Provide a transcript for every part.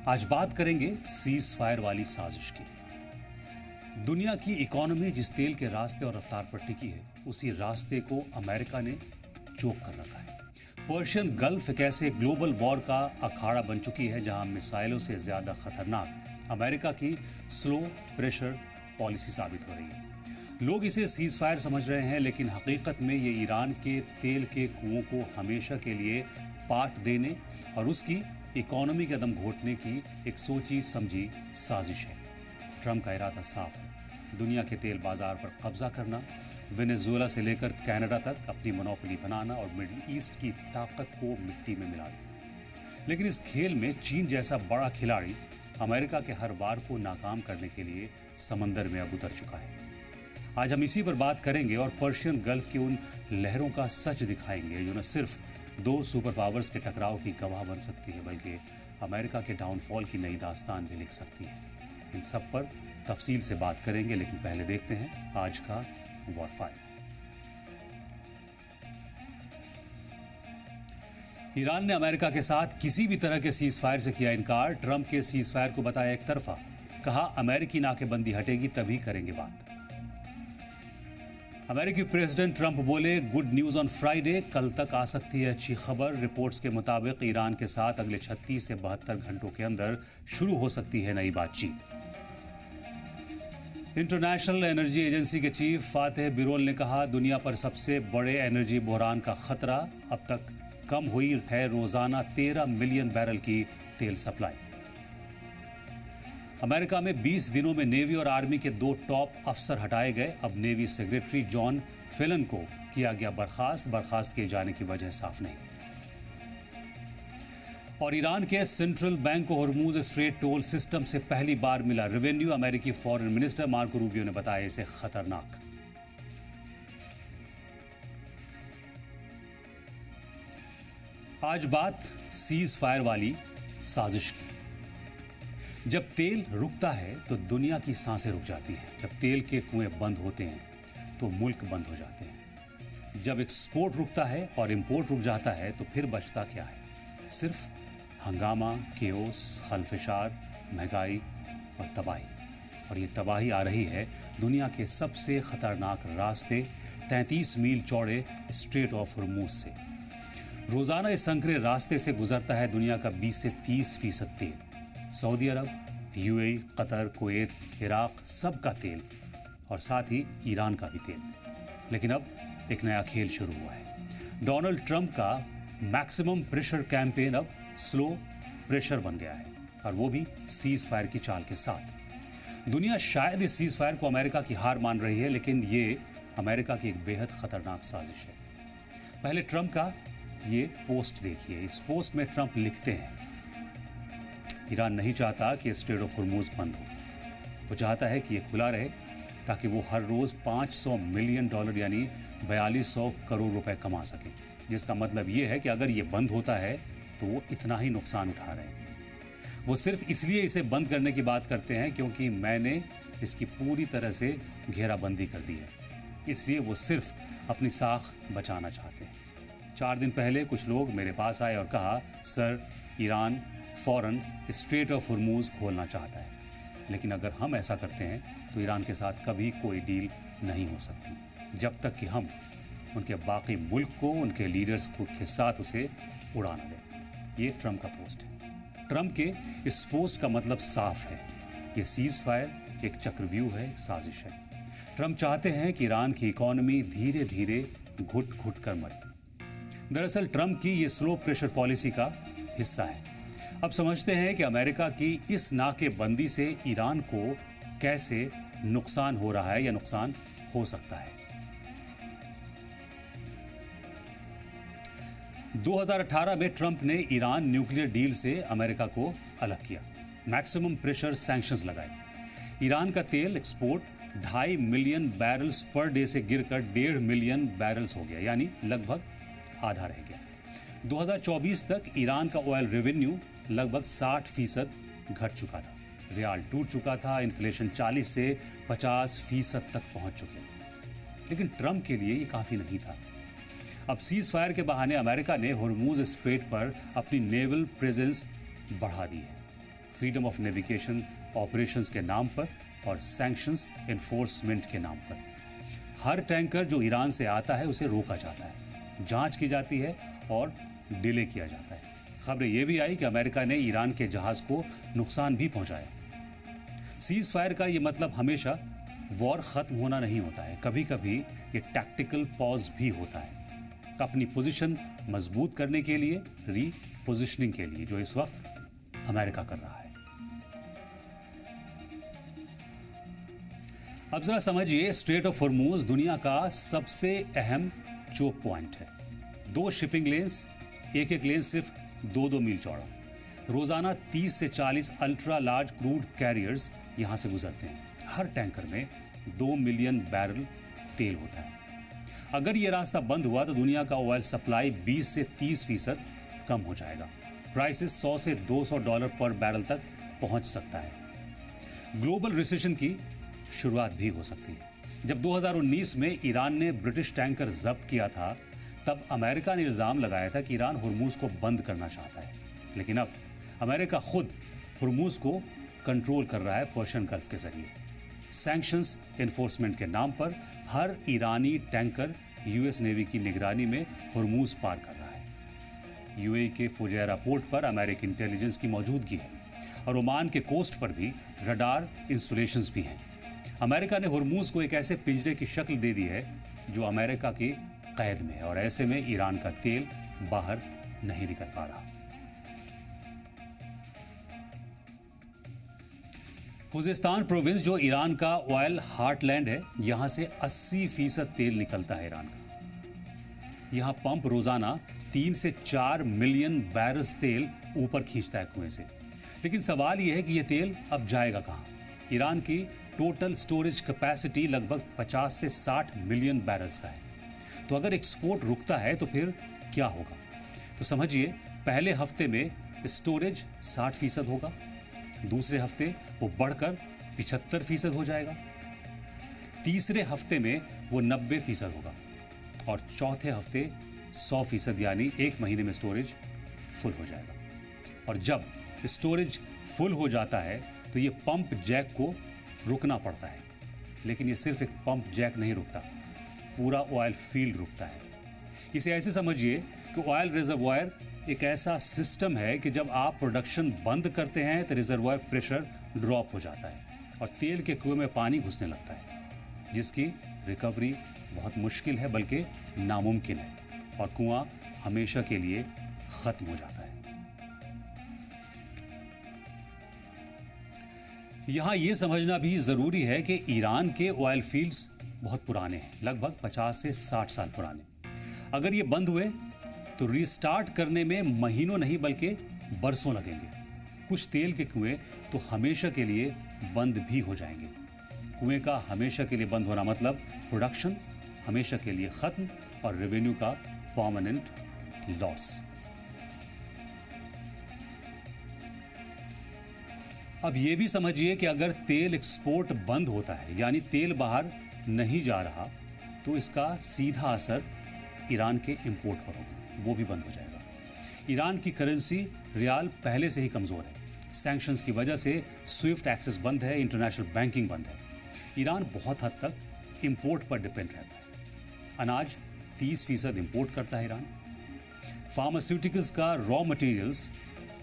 आज बात करेंगे सीज फायर वाली साजिश की। दुनिया की इकोनॉमी जिस तेल के रास्ते और रफ्तार पर टिकी है, उसी रास्ते को अमेरिका ने चोक कर रखा है। पर्शियन गल्फ एक ऐसे ग्लोबल वॉर का अखाड़ा बन चुकी है जहां मिसाइलों से ज्यादा खतरनाक अमेरिका की स्लो प्रेशर पॉलिसी साबित हो रही है। लोग इसे सीज फायर समझ रहे हैं, लेकिन हकीकत में ये ईरान के तेल के कुओं को हमेशा के लिए पाट देने और उसकी इकोनॉमी के कदम घोटने की एक सोची समझी साजिश है। ट्रंप का इरादा साफ है, दुनिया के तेल बाजार पर कब्जा करना, वेनेजुएला से लेकर कनाडा तक अपनी मोनोपोली बनाना और मिडिल ईस्ट की ताकत को मिट्टी में मिला देना। लेकिन इस खेल में चीन जैसा बड़ा खिलाड़ी अमेरिका के हर वार को नाकाम करने के लिए समंदर में अब उतर चुका है। आज हम इसी पर बात करेंगे और पर्शियन गल्फ की उन लहरों का सच दिखाएंगे जो न सिर्फ दो सुपर पावर्स के टकराव की गवाह बन सकती है, बल्कि अमेरिका के डाउनफॉल की नई दास्तान भी लिख सकती है। इन सब पर तफसील से बात करेंगे, लेकिन पहले देखते हैं आज का वॉरफायर। ईरान ने अमेरिका के साथ किसी भी तरह के सीज फायर से किया इनकार। ट्रंप के सीज फायर को बताया एक तरफा, कहा अमेरिकी नाकेबंदी हटेगी तभी करेंगे बात। अमेरिकी प्रेसिडेंट ट्रंप बोले गुड न्यूज ऑन फ्राइडे, कल तक आ सकती है अच्छी खबर। रिपोर्ट्स के मुताबिक ईरान के साथ अगले 36 से 72 घंटों के अंदर शुरू हो सकती है नई बातचीत। इंटरनेशनल एनर्जी एजेंसी के चीफ फातेह बिरोल ने कहा दुनिया पर सबसे बड़े एनर्जी बहरान का खतरा, अब तक कम हुई है रोजाना 13 मिलियन बैरल की तेल सप्लाई। अमेरिका में 20 दिनों में नेवी और आर्मी के 2 टॉप अफसर हटाए गए। अब नेवी सेक्रेटरी जॉन फेलन को किया गया बर्खास्त किए जाने की वजह साफ नहीं। और ईरान के सेंट्रल बैंक को हॉर्मूज स्ट्रेट टोल सिस्टम से पहली बार मिला रेवेन्यू। अमेरिकी फॉरेन मिनिस्टर मार्को रूबियो ने बताया इसे खतरनाक। आज बात सीज फायर वाली साजिश की। जब तेल रुकता है तो दुनिया की सांसें रुक जाती हैं। जब तेल के कुएं बंद होते हैं तो मुल्क बंद हो जाते हैं। जब एक्सपोर्ट रुकता है और इंपोर्ट रुक जाता है तो फिर बचता क्या है? सिर्फ हंगामा, केओस, खलफशार, महंगाई और तबाही। और ये तबाही आ रही है दुनिया के सबसे खतरनाक रास्ते 33 मील चौड़े स्ट्रेट ऑफ हॉर्मूज से। रोजाना इस संकरे रास्ते से गुजरता है दुनिया का 20 से 30% तेल। सऊदी अरब, यूएई, कतर, कुवैत, इराक, सब का तेल और साथ ही ईरान का भी तेल। लेकिन अब एक नया खेल शुरू हुआ है। डोनाल्ड ट्रंप का मैक्सिमम प्रेशर कैंपेन अब स्लो प्रेशर बन गया है, और वो भी सीज फायर की चाल के साथ। दुनिया शायद इस सीज फायर को अमेरिका की हार मान रही है, लेकिन ये अमेरिका की एक बेहद खतरनाक साजिश है। पहले ट्रंप का ये पोस्ट देखिए। इस पोस्ट में ट्रंप लिखते हैं ईरान नहीं चाहता कि स्ट्रेट ऑफ हॉर्मूज बंद हो। वो चाहता है कि ये खुला रहे ताकि वो हर रोज $500 मिलियन यानी 4200 करोड़ रुपए कमा सके। जिसका मतलब ये है कि अगर ये बंद होता है तो वो इतना ही नुकसान उठा रहे हैं। वो सिर्फ इसलिए इसे बंद करने की बात करते हैं क्योंकि मैंने इसकी पूरी तरह से घेराबंदी कर दी है, इसलिए वो सिर्फ अपनी साख बचाना चाहते हैं। 4 दिन पहले कुछ लोग मेरे पास आए और कहा सर, ईरान फौरन स्ट्रेट ऑफ हॉर्मूज खोलना चाहता है, लेकिन अगर हम ऐसा करते हैं तो ईरान के साथ कभी कोई डील नहीं हो सकती जब तक कि हम उनके बाकी मुल्क को, उनके लीडर्स को के साथ उसे उड़ा न दें। ये ट्रंप का पोस्ट है। ट्रंप के इस पोस्ट का मतलब साफ है, ये सीज फायर एक चक्रव्यूह है, एक साजिश है। ट्रंप चाहते हैं कि ईरान की इकोनॉमी धीरे धीरे घुट घुट कर मरे। दरअसल ट्रंप की ये स्लो प्रेशर पॉलिसी का हिस्सा है। अब समझते हैं कि अमेरिका की इस नाकेबंदी से ईरान को कैसे नुकसान हो रहा है या नुकसान हो सकता है। 2018 में ट्रंप ने ईरान न्यूक्लियर डील से अमेरिका को अलग किया, मैक्सिमम प्रेशर सैंक्शंस लगाए। ईरान का तेल export 2.5 million barrels per day से गिरकर 1.5 मिलियन बैरल्स हो गया, यानी लगभग आधा रह गया। 2024 तक ईरान का ऑयल रेवेन्यू लगभग 60% घट चुका था, रियाल टूट चुका था, इन्फ्लेशन 40 से 50% तक पहुंच चुके थे। लेकिन ट्रंप के लिए ये काफ़ी नहीं था। अब सीज फायर के बहाने अमेरिका ने हॉर्मूज स्ट्रेट पर अपनी नेवल प्रेजेंस बढ़ा दी है। फ्रीडम ऑफ नेविगेशन ऑपरेशंस के नाम पर और सैंक्शंस एनफोर्समेंट के नाम पर। हर टैंकर जो ईरान से आता है उसे रोका जाता है, जांच की जाती है और डिले किया जाता है। खबरें ये भी आई कि अमेरिका ने ईरान के जहाज को नुकसान भी पहुंचाया। सीज फायर का ये मतलब हमेशा वॉर खत्म होना नहीं होता है, कभी कभी ये टैक्टिकल पॉज भी होता है, अपनी पोजीशन मजबूत करने के लिए, रीपोजिशनिंग के लिए, जो इस वक्त अमेरिका कर रहा है। अब जरा समझिए, स्ट्रेट ऑफ हॉर्मूज दुनिया का सबसे अहम चोक पॉइंट है। 2 शिपिंग लेन्स, एक लेन सिर्फ 2-2 मील चौड़ा। रोजाना 30 से 40 अल्ट्रा लार्ज क्रूड कैरियर्स यहां से गुजरते हैं। हर टैंकर में 2 मिलियन बैरल तेल होता है। अगर यह रास्ता बंद हुआ तो दुनिया का ऑयल सप्लाई 20 से 30% कम हो जाएगा। प्राइसेस 100 से $200 पर बैरल तक पहुंच सकता है। ग्लोबल रिसेशन की शुरुआत भी हो सकती है। जब 2019 में ईरान ने ब्रिटिश टैंकर जब्त किया था, तब अमेरिका ने इल्जाम लगाया था कि ईरान हुर्मुज को बंद करना चाहता है। लेकिन अब अमेरिका खुद हुर्मुज को कंट्रोल कर रहा है पर्शियन गल्फ के जरिए। सैंक्शंस एनफोर्समेंट के नाम पर हर ईरानी टैंकर यूएस नेवी की निगरानी में हुर्मुज पार कर रहा है। यूएई के फुजैरा पोर्ट पर अमेरिकी इंटेलिजेंस की मौजूदगी है और ओमान के कोस्ट पर भी रडार इंस्टॉलेशंस भी हैं। अमेरिका ने हुर्मुज को एक ऐसे पिंजरे की शक्ल दे दी है जो अमेरिका की कैद में है और ऐसे में ईरान का तेल बाहर नहीं निकल पा रहा। खुजिस्तान प्रोविंस, जो ईरान का ऑयल हार्टलैंड है, यहां से 80% तेल निकलता है ईरान का। यहां पंप रोजाना 3 से 4 मिलियन बैरल्स तेल ऊपर खींचता है कुएं से। लेकिन सवाल यह है कि यह तेल अब जाएगा कहां? ईरान की टोटल स्टोरेज कैपेसिटी लगभग 50 से 60 मिलियन बैरल्स का है। तो अगर एक्सपोर्ट रुकता है तो फिर क्या होगा? तो समझिए, पहले हफ्ते में स्टोरेज 60% होगा, दूसरे हफ्ते वो बढ़कर 75% हो जाएगा, तीसरे हफ्ते में वो 90% होगा और चौथे हफ्ते 100%, यानी 1 महीने में स्टोरेज फुल हो जाएगा। और जब स्टोरेज फुल हो जाता है तो ये पंप जैक को रुकना पड़ता है। लेकिन ये सिर्फ एक पंप जैक नहीं रुकता, पूरा ऑयल फील्ड रुकता है। इसे ऐसे समझिए कि ऑयल रिजर्वॉयर एक ऐसा सिस्टम है कि जब आप प्रोडक्शन बंद करते हैं तो रिजर्वॉयर प्रेशर ड्रॉप हो जाता है और तेल के कुएं में पानी घुसने लगता है, जिसकी रिकवरी बहुत मुश्किल है, बल्कि नामुमकिन है, और कुआं हमेशा के लिए खत्म हो जाता है। यहां यह समझना भी जरूरी है कि ईरान के ऑयल फील्ड्स बहुत पुराने हैं, लगभग 50 से 60 साल पुराने। अगर ये बंद हुए तो रीस्टार्ट करने में महीनों नहीं बल्कि बरसों लगेंगे। कुछ तेल के कुएं तो हमेशा के लिए बंद भी हो जाएंगे। कुएं का हमेशा के लिए बंद होना मतलब प्रोडक्शन हमेशा के लिए खत्म और रेवेन्यू का परमानेंट लॉस। अब ये भी समझिए कि अगर तेल एक्सपोर्ट बंद होता है, यानी तेल बाहर नहीं जा रहा, तो इसका सीधा असर ईरान के इंपोर्ट पर होगा, वो भी बंद हो जाएगा। ईरान की करेंसी रियाल पहले से ही कमज़ोर है। सैंक्शंस की वजह से स्विफ्ट एक्सेस बंद है, इंटरनेशनल बैंकिंग बंद है। ईरान बहुत हद तक इंपोर्ट पर डिपेंड रहता है। अनाज 30% इंपोर्ट करता है ईरान। फार्मास्यूटिकल्स का raw materials,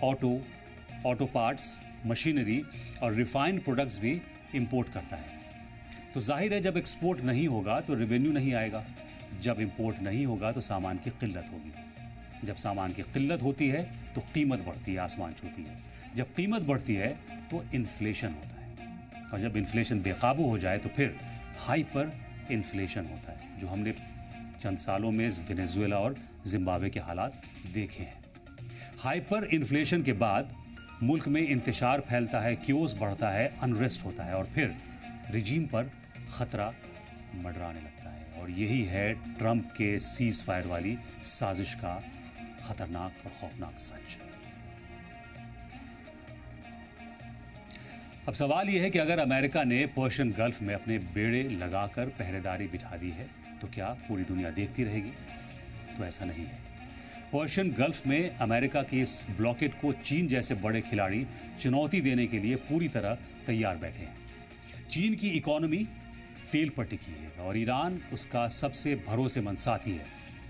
auto parts, machinery और रिफाइंड प्रोडक्ट्स भी इंपोर्ट करता है। तो जाहिर है, जब एक्सपोर्ट नहीं होगा तो रेवेन्यू नहीं आएगा, जब इंपोर्ट नहीं होगा तो सामान की किल्लत होगी, जब सामान की किल्लत होती है तो कीमत बढ़ती है, आसमान छूती है, जब कीमत बढ़ती है तो इन्फ्लेशन होता है, और जब इन्फ्लेशन बेकाबू हो जाए तो फिर हाइपर इन्फ्लेशन होता है, जो हमने चंद सालों में वेनेजुएला और जिम्बाब्वे के हालात देखे हैं। हाइपर इन्फ्लेशन के बाद मुल्क में इंतशार फैलता है, क्योस बढ़ता है, अनरेस्ट होता है और फिर रिजीम पर खतरा मंडराने लगता है। और यही है ट्रंप के सीज फायर वाली साजिश का खतरनाक और खौफनाक सच। अब सवाल यह है कि अगर अमेरिका ने पर्शियन गल्फ में अपने बेड़े लगाकर पहरेदारी बिठा दी है तो क्या पूरी दुनिया देखती रहेगी? तो ऐसा नहीं है। पर्शियन गल्फ में अमेरिका के इस ब्लॉकेट को चीन जैसे बड़े खिलाड़ी चुनौती देने के लिए पूरी तरह तैयार बैठे हैं। चीन की इकोनॉमी तेल पर टिकी है और ईरान उसका सबसे भरोसेमंद साथी है,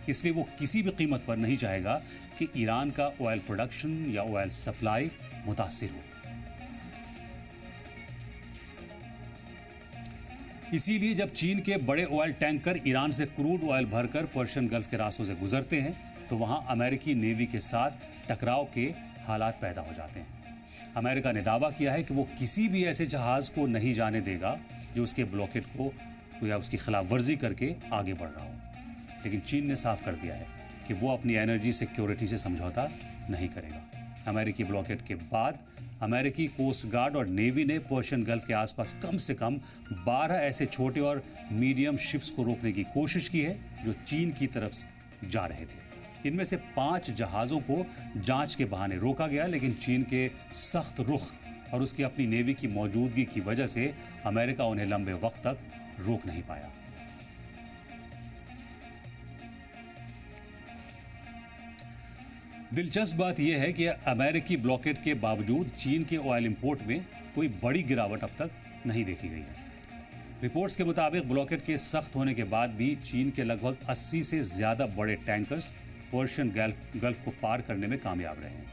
इसलिए वो किसी भी कीमत पर नहीं चाहेगा कि ईरान का ऑयल प्रोडक्शन या ऑयल सप्लाई मुतासिर हो। इसीलिए जब चीन के बड़े ऑयल टैंकर ईरान से क्रूड ऑयल भरकर पर्शियन गल्फ के रास्तों से गुजरते हैं तो वहां अमेरिकी नेवी के साथ टकराव के हालात पैदा हो जाते हैं। अमेरिका ने दावा किया है कि वो किसी भी ऐसे जहाज को नहीं जाने देगा जो उसके ब्लॉकेट को या उसकी खिलाफ वर्जी करके आगे बढ़ रहा हो। लेकिन चीन ने साफ कर दिया है कि वो अपनी एनर्जी सिक्योरिटी से समझौता नहीं करेगा। अमेरिकी ब्लॉकेट के बाद अमेरिकी कोस्ट गार्ड और नेवी ने पर्शियन गल्फ के आसपास कम से कम 12 ऐसे छोटे और मीडियम शिप्स को रोकने की कोशिश की है जो चीन की तरफ जा रहे थे। इनमें से 5 जहाज़ों को जांच के बहाने रोका गया, लेकिन चीन के सख्त रुख और उसकी अपनी नेवी की मौजूदगी की वजह से अमेरिका उन्हें लंबे वक्त तक रोक नहीं पाया। दिलचस्प बात यह है कि अमेरिकी ब्लॉकेट के बावजूद चीन के ऑयल इंपोर्ट में कोई बड़ी गिरावट अब तक नहीं देखी गई है। रिपोर्ट्स के मुताबिक ब्लॉकेट के सख्त होने के बाद भी चीन के लगभग 80 से ज़्यादा बड़े टैंकर्स पर्शियन गल्फ को पार करने में कामयाब रहे हैं।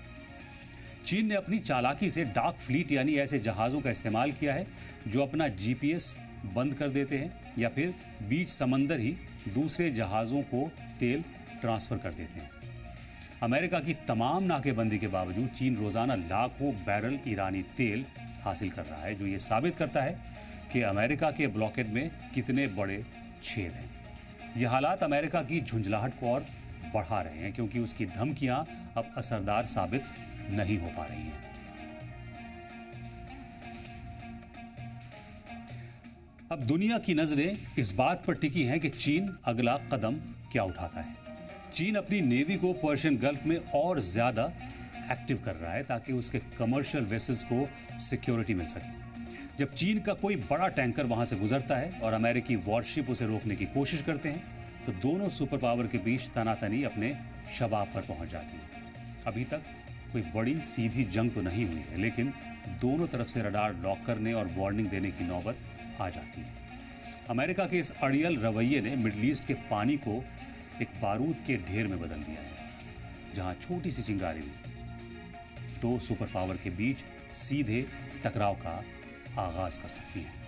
चीन ने अपनी चालाकी से डार्क फ्लीट यानी ऐसे जहाज़ों का इस्तेमाल किया है जो अपना जीपीएस बंद कर देते हैं या फिर बीच समंदर ही दूसरे जहाज़ों को तेल ट्रांसफ़र कर देते हैं। अमेरिका की तमाम नाकेबंदी के बावजूद चीन रोज़ाना लाखों बैरल ईरानी तेल हासिल कर रहा है, जो ये साबित करता है कि अमेरिका के ब्लॉकेट में कितने बड़े छेद हैं। ये हालात अमेरिका की झुंझलाहट को और बढ़ा रहे हैं क्योंकि उसकी धमकियां अब असरदार साबित नहीं हो पा रही हैं। अब दुनिया की नजरें इस बात पर टिकी हैं कि चीन अगला कदम क्या उठाता है। चीन अपनी नेवी को पर्शियन गल्फ में और ज्यादा एक्टिव कर रहा है ताकि उसके कमर्शियल वेसल्स को सिक्योरिटी मिल सके। जब चीन का कोई बड़ा टैंकर वहां से गुजरता है और अमेरिकी वॉरशिप उसे रोकने की कोशिश करते हैं तो दोनों सुपर पावर के बीच तनातनी अपने शबाब पर पहुंच जाती है। अभी तक कोई बड़ी सीधी जंग तो नहीं हुई है, लेकिन दोनों तरफ से रडार लॉक करने और वार्निंग देने की नौबत आ जाती है। अमेरिका के इस अड़ियल रवैये ने मिडल ईस्ट के पानी को एक बारूद के ढेर में बदल दिया है, जहां छोटी सी चिंगारी भी 2 सुपर पावर के बीच सीधे टकराव का आगाज कर सकती है।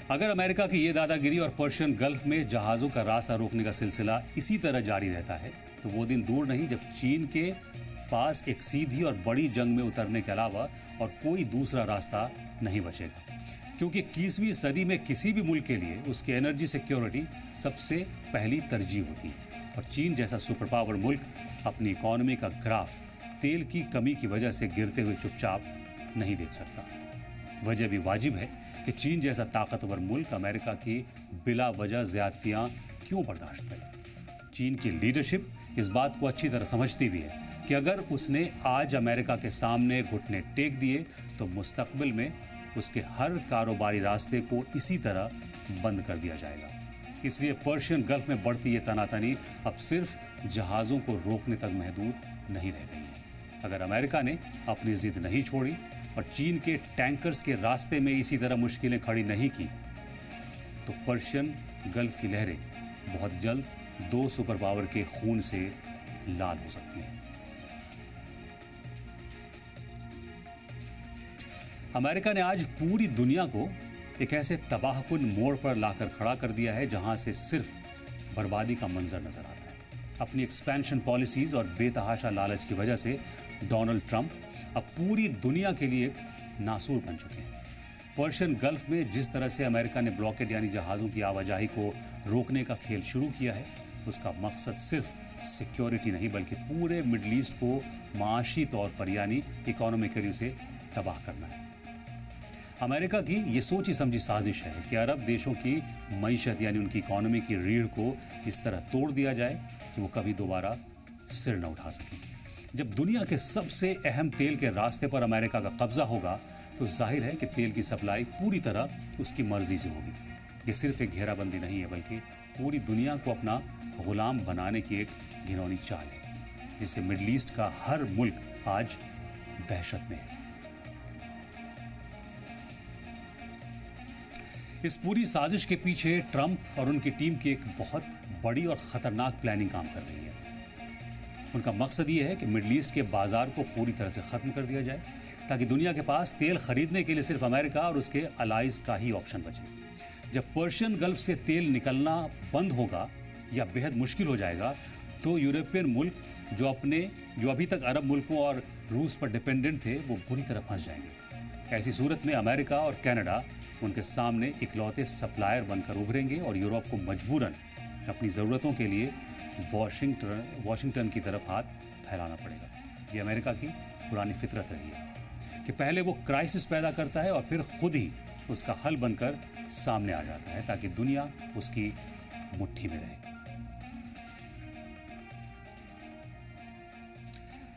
अगर अमेरिका की ये दादागिरी और पर्शियन गल्फ में जहाज़ों का रास्ता रोकने का सिलसिला इसी तरह जारी रहता है तो वो दिन दूर नहीं जब चीन के पास एक सीधी और बड़ी जंग में उतरने के अलावा और कोई दूसरा रास्ता नहीं बचेगा, क्योंकि 21वीं सदी में किसी भी मुल्क के लिए उसकी एनर्जी सिक्योरिटी सबसे पहली तरजीह होती है और चीन जैसा सुपर पावर मुल्क अपनी इकोनॉमी का ग्राफ तेल की कमी की वजह से गिरते हुए चुपचाप नहीं देख सकता। वजह भी वाजिब है कि चीन जैसा ताकतवर मुल्क अमेरिका की बिला वजह ज्यादतियाँ क्यों बर्दाश्त करे। चीन की लीडरशिप इस बात को अच्छी तरह समझती भी है कि अगर उसने आज अमेरिका के सामने घुटने टेक दिए तो मुस्तकबिल में उसके हर कारोबारी रास्ते को इसी तरह बंद कर दिया जाएगा। इसलिए पर्शियन गल्फ में बढ़ती ये तनातनी अब सिर्फ जहाज़ों को रोकने तक महदूद नहीं रह गई है। अगर अमेरिका ने अपनी जिद नहीं छोड़ी और चीन के टैंकर्स के रास्ते में इसी तरह मुश्किलें खड़ी नहीं की तो पर्शियन गल्फ की लहरें बहुत जल्द 2 सुपर पावर के खून से लाल हो सकती हैं। अमेरिका ने आज पूरी दुनिया को एक ऐसे तबाहकुन मोड़ पर लाकर खड़ा कर दिया है जहां से सिर्फ बर्बादी का मंजर नजर आता है। अपनी एक्सपेंशन पॉलिसीज और बेतहाशा लालच की वजह से डोनाल्ड ट्रंप अब पूरी दुनिया के लिए एक नासूर बन चुके हैं। पर्शियन गल्फ में जिस तरह से अमेरिका ने ब्लॉकेड यानी जहाज़ों की आवाजाही को रोकने का खेल शुरू किया है उसका मकसद सिर्फ सिक्योरिटी नहीं बल्कि पूरे मिडल ईस्ट को माशी तौर पर यानी इकोनॉमिकली उसे तबाह करना है। अमेरिका की ये सोची समझी साजिश है कि अरब देशों की मईशत यानी उनकी इकोनॉमी की रीढ़ को इस तरह तोड़ दिया जाए कि वो कभी दोबारा सिर न उठा सकें। जब दुनिया के सबसे अहम तेल के रास्ते पर अमेरिका का कब्जा होगा तो जाहिर है कि तेल की सप्लाई पूरी तरह उसकी मर्जी से होगी। ये सिर्फ एक घेराबंदी नहीं है बल्कि पूरी दुनिया को अपना गुलाम बनाने की एक घिनौनी चाल है, जिससे मिडिल ईस्ट का हर मुल्क आज दहशत में है। इस पूरी साजिश के पीछे ट्रंप और उनकी टीम की एक बहुत बड़ी और खतरनाक प्लानिंग काम कर रही है। उनका मकसद ये है कि मिडिल ईस्ट के बाजार को पूरी तरह से खत्म कर दिया जाए, ताकि दुनिया के पास तेल खरीदने के लिए सिर्फ अमेरिका और उसके अलाइज का ही ऑप्शन बचे। जब पर्शियन गल्फ से तेल निकलना बंद होगा या बेहद मुश्किल हो जाएगा, तो यूरोपियन मुल्क जो अभी तक अरब मुल्कों और रूस पर डिपेंडेंट थे, वो बुरी तरह फंस जाएंगे। ऐसी सूरत में अमेरिका और कनाडा उनके सामने इकलौते सप्लायर बनकर उभरेंगे और यूरोप को मजबूरन अपनी ज़रूरतों के लिए वॉशिंगटन की तरफ हाथ फैलाना पड़ेगा। ये अमेरिका की पुरानी फितरत रही है कि पहले वो क्राइसिस पैदा करता है और फिर खुद ही उसका हल बनकर सामने आ जाता है, ताकि दुनिया उसकी मुट्ठी में रहे।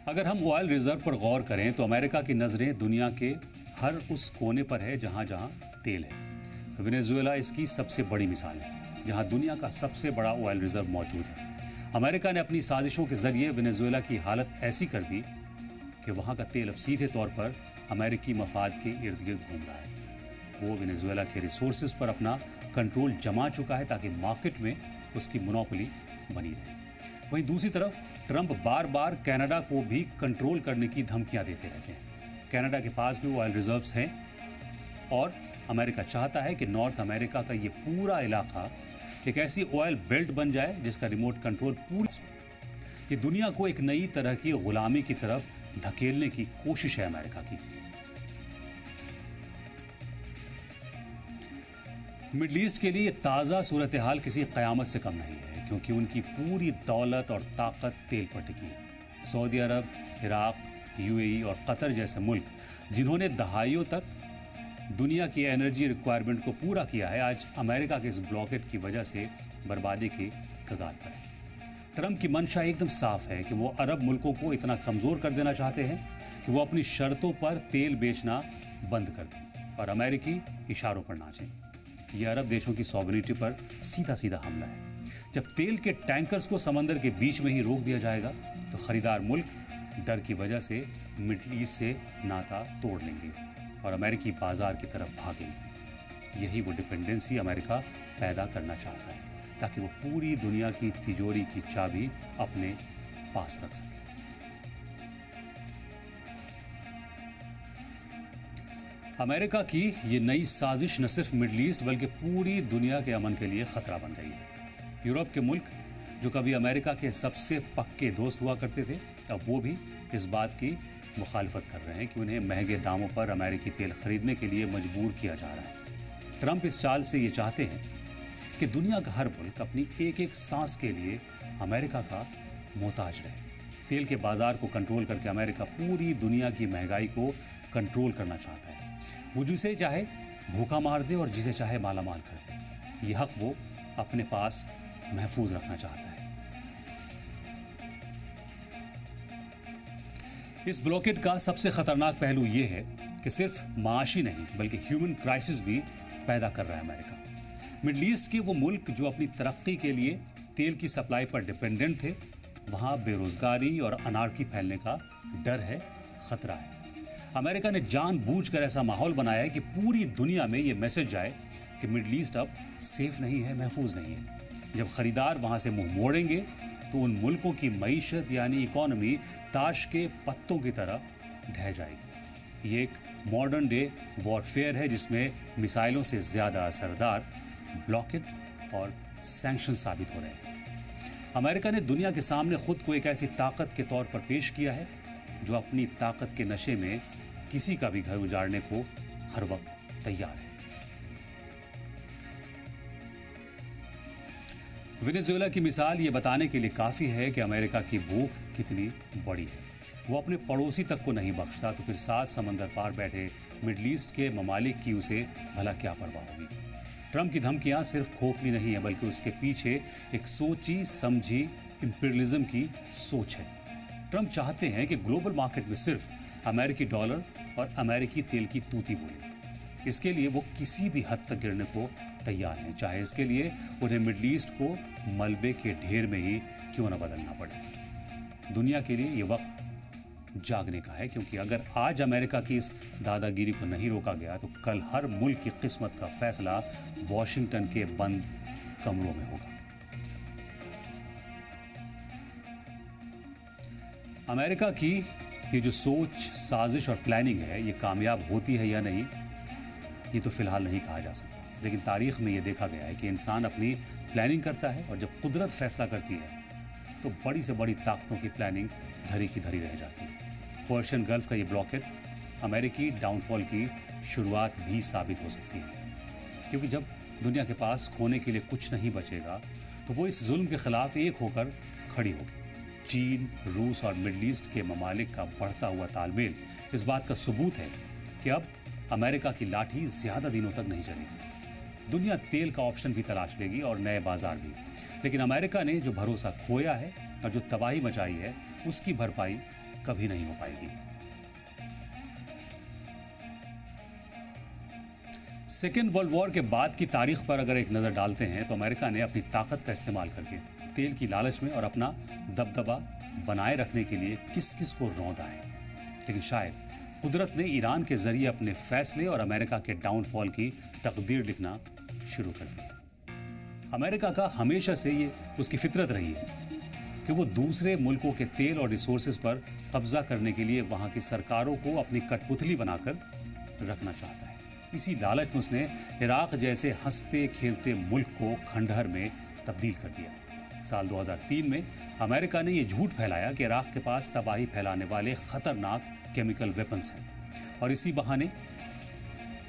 अगर हम ऑयल रिजर्व पर गौर करें तो अमेरिका की नज़रें दुनिया के हर उस कोने पर है जहां जहां तेल है। वेनेजुएला इसकी सबसे बड़ी मिसाल है, जहां दुनिया का सबसे बड़ा ऑयल रिजर्व मौजूद है। अमेरिका ने अपनी साजिशों के जरिए वेनेजुएला की हालत ऐसी कर दी कि वहां का तेल अब सीधे तौर पर अमेरिकी मफाद के इर्द गिर्द घूम रहा है। वो वेनेजुएला के रिसोर्सेज पर अपना कंट्रोल जमा चुका है, ताकि मार्केट में उसकी मोनोपोली बनी रहे। वहीं दूसरी तरफ ट्रंप बार बार कनाडा को भी कंट्रोल करने की धमकियां देते रहते हैं। कनाडा के पास भी ऑयल रिजर्व्स हैं और अमेरिका चाहता है कि नॉर्थ अमेरिका का ये पूरा इलाका एक ऐसी ऑयल बेल्ट बन जाए जिसका रिमोट कंट्रोल ये दुनिया को एक नई तरह की गुलामी की तरफ धकेलने की कोशिश है अमेरिका की। मिडिल ईस्ट के लिए ताज़ा सूरत हाल किसी क़यामत से कम नहीं है, क्योंकि उनकी पूरी दौलत और ताकत तेल पर टिकी है। सऊदी अरब, इराक, यूएई और कतर जैसे मुल्क जिन्होंने दहाइयों तक दुनिया की एनर्जी रिक्वायरमेंट को पूरा किया है, आज अमेरिका के इस ब्लॉकेट की वजह से बर्बादी के कगार पर है। ट्रंप की मंशा एकदम साफ है कि वो अरब मुल्कों को इतना कमज़ोर कर देना चाहते हैं कि वो अपनी शर्तों पर तेल बेचना बंद कर दें और अमेरिकी इशारों पर नाचें। यह अरब देशों की सॉवरेनिटी पर सीधा सीधा हमला है। जब तेल के टैंकर्स को समंदर के बीच में ही रोक दिया जाएगा, तो ख़रीदार मुल्क डर की वजह से मिडिल ईस्ट से नाता तोड़ लेंगे और अमेरिकी बाजार की तरफ भागेंगे। यही वो डिपेंडेंसी अमेरिका पैदा करना चाहता है, ताकि वो पूरी दुनिया की तिजोरी की चाबी अपने पास रख सके। अमेरिका की ये नई साजिश न सिर्फ मिडिल ईस्ट बल्कि पूरी दुनिया के अमन के लिए खतरा बन गई है। यूरोप के मुल्क जो कभी अमेरिका के सबसे पक्के दोस्त हुआ करते थे, अब वो भी इस बात की मुखालफत कर रहे हैं कि उन्हें महंगे दामों पर अमेरिकी तेल खरीदने के लिए मजबूर किया जा रहा है। ट्रंप इस चाल से ये चाहते हैं कि दुनिया का हर मुल्क अपनी एक एक सांस के लिए अमेरिका का मोहताज रहे। तेल के बाजार को कंट्रोल करके अमेरिका पूरी दुनिया की महंगाई को कंट्रोल करना चाहता है। वो जिसे चाहे भूखा मार दे और जिसे चाहे माला माल कर दे, ये हक वो अपने पास महफूज रखना चाहता है। इस ब्लॉकेट का सबसे खतरनाक पहलू ये है कि सिर्फ माशी नहीं बल्कि ह्यूमन क्राइसिस भी पैदा कर रहा है अमेरिका। मिडिल ईस्ट के वो मुल्क जो अपनी तरक्की के लिए तेल की सप्लाई पर डिपेंडेंट थे, वहाँ बेरोजगारी और अनार्की फैलने का डर है, खतरा है। अमेरिका ने जानबूझकर ऐसा माहौल बनाया है कि पूरी दुनिया में ये मैसेज जाए कि मिडिल ईस्ट अब सेफ नहीं है, महफूज नहीं है। जब खरीदार वहाँ से मुंह मोड़ेंगे तो उन मुल्कों की मईशत यानी इकोनॉमी ताश के पत्तों की तरह ढह जाएगी। ये एक मॉडर्न डे वॉरफेयर है, जिसमें मिसाइलों से ज़्यादा असरदार ब्लॉकेट और सैंक्शन साबित हो रहे हैं। अमेरिका ने दुनिया के सामने खुद को एक ऐसी ताकत के तौर पर पेश किया है जो अपनी ताकत के नशे में किसी का भी घर उजाड़ने को हर वक्त तैयार है। वेनेजुएला की मिसाल ये बताने के लिए काफ़ी है कि अमेरिका की भूख कितनी बड़ी है। वो अपने पड़ोसी तक को नहीं बख्शता, तो फिर 7 समंदर पार बैठे मिडिल ईस्ट के ममालिक की उसे भला क्या परवाह होगी। ट्रंप की धमकियां सिर्फ खोखली नहीं है, बल्कि उसके पीछे एक सोची समझी इंपीरियलिज्म की सोच है। ट्रंप चाहते हैं कि ग्लोबल मार्केट में सिर्फ अमेरिकी डॉलर और अमेरिकी तेल की तूती बोले। इसके लिए वो किसी भी हद तक गिरने को तैयार हैं, चाहे इसके लिए उन्हें मिडल ईस्ट को मलबे के ढेर में ही क्यों न बदलना पड़े। दुनिया के लिए ये वक्त जागने का है, क्योंकि अगर आज अमेरिका की इस दादागिरी को नहीं रोका गया तो कल हर मुल्क की किस्मत का फैसला वॉशिंगटन के बंद कमरों में होगा। अमेरिका की ये जो सोच, साजिश और प्लानिंग है, ये कामयाब होती है या नहीं, ये तो फिलहाल नहीं कहा जा सकता। लेकिन तारीख में ये देखा गया है कि इंसान अपनी प्लानिंग करता है और जब कुदरत फैसला करती है तो बड़ी से बड़ी ताकतों की प्लानिंग धरी की धरी रह जाती है। पर्शियन गल्फ का ये ब्लॉकेट अमेरिकी डाउनफॉल की शुरुआत भी साबित हो सकती है, क्योंकि जब दुनिया के पास खोने के लिए कुछ नहीं बचेगा तो वो इस जुल्म के खिलाफ एक होकर खड़ी होगी। चीन, रूस और मिडल ईस्ट के ममालिक का बढ़ता हुआ तालमेल इस बात का सबूत है कि अब अमेरिका की लाठी ज़्यादा दिनों तक नहीं चलेगी। दुनिया तेल का ऑप्शन भी तलाश लेगी और नए बाजार भी, लेकिन अमेरिका ने जो भरोसा खोया है और जो तबाही मचाई है उसकी भरपाई कभी नहीं हो पाएगी। सेकेंड वर्ल्ड वॉर के बाद की तारीख पर अगर एक नज़र डालते हैं तो अमेरिका ने अपनी ताकत का इस्तेमाल करके तेल की लालच में और अपना दबदबा बनाए रखने के लिए किस किस को रौंदा है, लेकिन शायद कुदरत ने ईरान के जरिए अपने फैसले और अमेरिका के डाउनफॉल की तकदीर लिखना शुरू कर दी। अमेरिका का हमेशा से ये उसकी फितरत रही है कि वो दूसरे मुल्कों के तेल और रिसोर्सेज पर कब्जा करने के लिए वहाँ की सरकारों को अपनी कठपुतली बनाकर रखना चाहता है। इसी लालच में उसने इराक जैसे हंसते खेलते मुल्क को खंडहर में तब्दील कर दिया। साल 2003 में अमेरिका ने ये झूठ फैलाया कि इराक के पास तबाही फैलाने वाले खतरनाक केमिकल वेपन्स हैं और इसी बहाने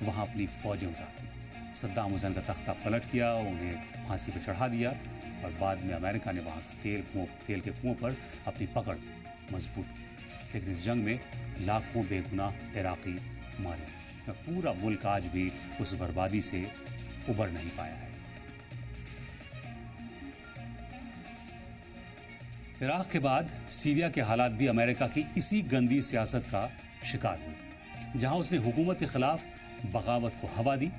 वहाँ अपनी फौजें उतार दी। सद्दाम हुसैन का तख्ता पलट किया, उन्हें फांसी पर चढ़ा दिया और बाद में अमेरिका ने वहाँ के तेल के कुओं पर अपनी पकड़ मजबूत की। लेकिन इस जंग में लाखों बेगुनाह इराकी मारे। पूरा मुल्क आज भी उस बर्बादी से उबर नहीं पाया है। इराक के बाद सीरिया के हालात भी अमेरिका की इसी गंदी सियासत का शिकार हुए, जहां उसने हुकूमत के खिलाफ बगावत को हवा दी।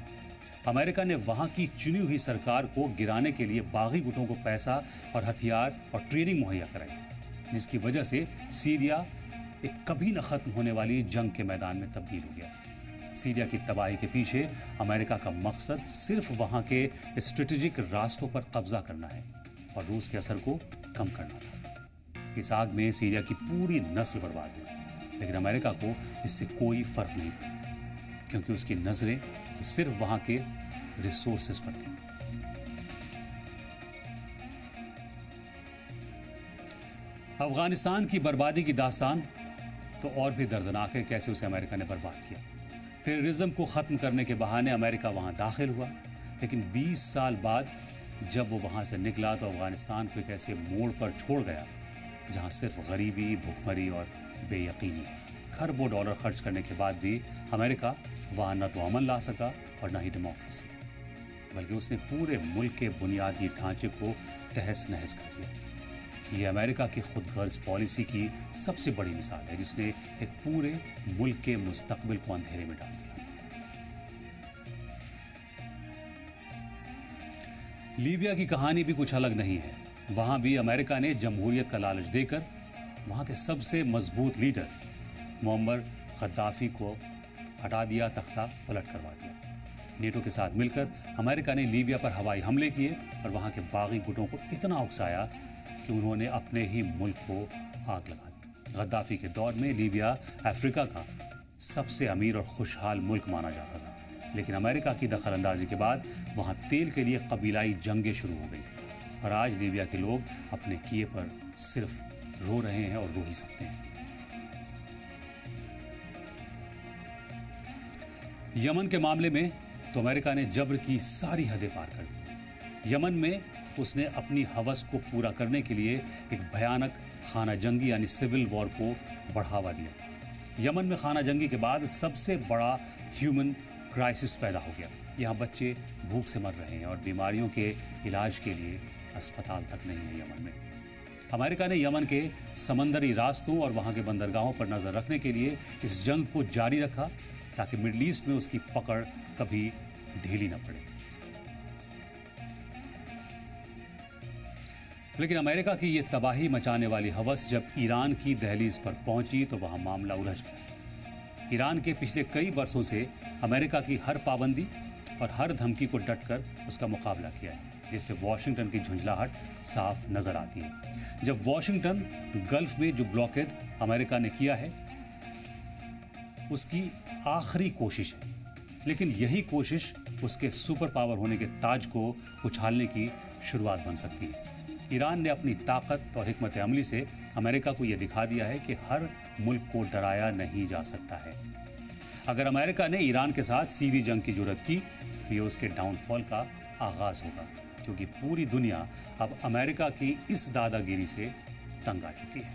अमेरिका ने वहां की चुनी हुई सरकार को गिराने के लिए बागी गुटों को पैसा और हथियार और ट्रेनिंग मुहैया कराई, जिसकी वजह से सीरिया एक कभी न खत्म होने वाली जंग के मैदान में तब्दील हो गया। सीरिया की तबाही के पीछे अमेरिका का मकसद सिर्फ वहां के स्ट्रेटेजिक रास्तों पर कब्जा करना है और रूस के असर को कम करना था। इस आग में सीरिया की पूरी नस्ल बर्बाद हुई, लेकिन अमेरिका को इससे कोई फर्क नहीं पड़ा, क्योंकि उसकी नजरें तो सिर्फ वहां के रिसोर्सेज पर थी। अफगानिस्तान की बर्बादी की दास्तान तो और भी दर्दनाक है, कैसे उसे अमेरिका ने बर्बाद किया। टेररिज्म को ख़त्म करने के बहाने अमेरिका वहाँ दाखिल हुआ, लेकिन 20 साल बाद जब वो वहाँ से निकला तो अफगानिस्तान को एक ऐसे मोड़ पर छोड़ गया जहाँ सिर्फ गरीबी, भुखमरी और बेयकीनी है। खरबों डॉलर खर्च करने के बाद भी अमेरिका वहाँ न तो अमन ला सका और न ही डेमोक्रेसी, बल्कि उसने पूरे मुल्क के बुनियादी ढांचे को तहस नहस कर दिया। ये अमेरिका की खुदगर्ज पॉलिसी की सबसे बड़ी मिसाल है, जिसने एक पूरे मुल्क के मुस्तकबिल को अंधेरे में डाल दिया। लीबिया की कहानी भी कुछ अलग नहीं है। वहां भी अमेरिका ने जमहूरियत का लालच देकर वहां के सबसे मजबूत लीडर मुअम्मर गद्दाफी को हटा दिया, तख्ता पलट करवा दिया। नेटो के साथ मिलकर अमेरिका ने लीबिया पर हवाई हमले किए और वहां के बागी गुटों को इतना उकसाया कि उन्होंने अपने ही मुल्क को आग लगा दी। गद्दाफी के दौर में लीबिया अफ्रीका का सबसे अमीर और खुशहाल मुल्क माना जाता था, लेकिन अमेरिका की दखलंदाजी के बाद वहाँ तेल के लिए कबीलाई जंगें शुरू हो गई और आज लीबिया के लोग अपने किए पर सिर्फ रो रहे हैं और रो ही सकते हैं। यमन के मामले में तो अमेरिका ने जब्र की सारी हदें पार कर दी। यमन में उसने अपनी हवस को पूरा करने के लिए एक भयानक खाना जंगी यानी सिविल वॉर को बढ़ावा दिया। यमन में खाना जंगी के बाद सबसे बड़ा ह्यूमन क्राइसिस पैदा हो गया। यहाँ बच्चे भूख से मर रहे हैं और बीमारियों के इलाज के लिए अस्पताल तक नहीं है यमन में। अमेरिका ने यमन के समंदरी रास्तों और वहाँ के बंदरगाहों पर नज़र रखने के लिए इस जंग को जारी रखा ताकि मिडल ईस्ट में उसकी पकड़ कभी ढीली न पड़े। लेकिन अमेरिका की ये तबाही मचाने वाली हवस जब ईरान की दहलीज पर पहुंची तो वहां मामला उलझ गया। ईरान के पिछले कई वर्षों से अमेरिका की हर पाबंदी और हर धमकी को डटकर उसका मुकाबला किया है, जिससे वॉशिंगटन की झुंझलाहट साफ नजर आती है। जब वॉशिंगटन गल्फ में जो ब्लॉकेड अमेरिका ने किया है उसकी आखिरी कोशिश है, लेकिन यही कोशिश उसके सुपर पावर होने के ताज को उछालने की शुरुआत बन सकती है। ईरान ने अपनी ताकत और हिकमत अमली से अमेरिका को यह दिखा दिया है कि हर मुल्क को डराया नहीं जा सकता है। अगर अमेरिका ने ईरान के साथ सीधी जंग की जुर्रत की तो ये उसके डाउनफॉल का आगाज होगा, क्योंकि पूरी दुनिया अब अमेरिका की इस दादागिरी से तंग आ चुकी है।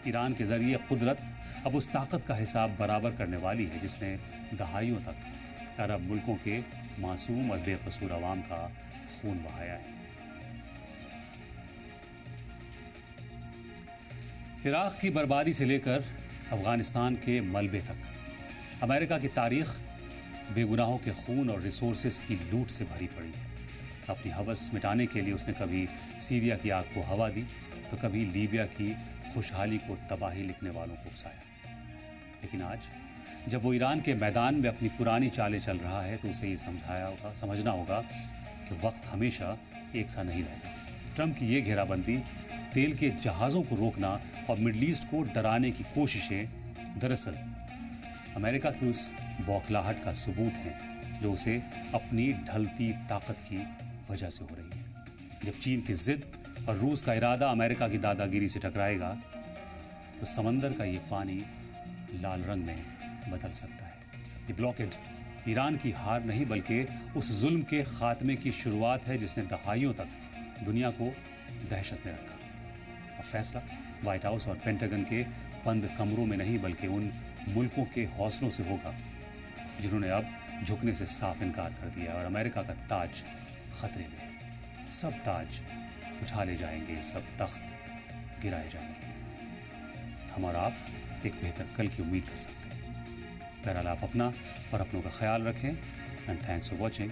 ईरान के जरिए कुदरत अब उस ताकत का हिसाब बराबर करने वाली है जिसने दहाइयों तक अरब मुल्कों के मासूम और बेकसूर अवाम का खून बहाया है। इराक की बर्बादी से लेकर अफगानिस्तान के मलबे तक अमेरिका की तारीख बेगुनाहों के खून और रिसोर्सेज की लूट से भरी पड़ी है। अपनी हवस मिटाने के लिए उसने कभी सीरिया की आग को हवा दी तो कभी लीबिया की खुशहाली को तबाही लिखने वालों को उकसाया। लेकिन आज जब वो ईरान के मैदान में अपनी पुरानी चालें चल रहा है तो उसे ये समझना होगा कि वक्त हमेशा एक सा नहीं रहेगा। ट्रंप की ये घेराबंदी, तेल के जहाज़ों को रोकना और मिडल ईस्ट को डराने की कोशिशें दरअसल अमेरिका की उस बौखलाहट का सबूत है जो उसे अपनी ढलती ताकत की वजह से हो रही है। जब चीन की जिद और रूस का इरादा अमेरिका की दादागिरी से टकराएगा तो समंदर का ये पानी लाल रंग में बदल सकता है। ये ब्लॉकेड ईरान की हार नहीं बल्कि उस जुल्म के खात्मे की शुरुआत है जिसने दहाइयों तक दुनिया को दहशत में रखा। और फैसला व्हाइट हाउस और पेंटागन के बंद कमरों में नहीं बल्कि उन मुल्कों के हौसलों से होगा जिन्होंने अब झुकने से साफ इनकार कर दिया और अमेरिका का ताज खतरे में है। सब ताज उछाले जाएंगे, सब तख्त गिराए जाएंगे। हम और आप एक बेहतर कल की उम्मीद कर सकते हैं। बहरहाल आप अपना और अपनों का ख्याल रखें एंड थैंक्स फॉर वॉचिंग।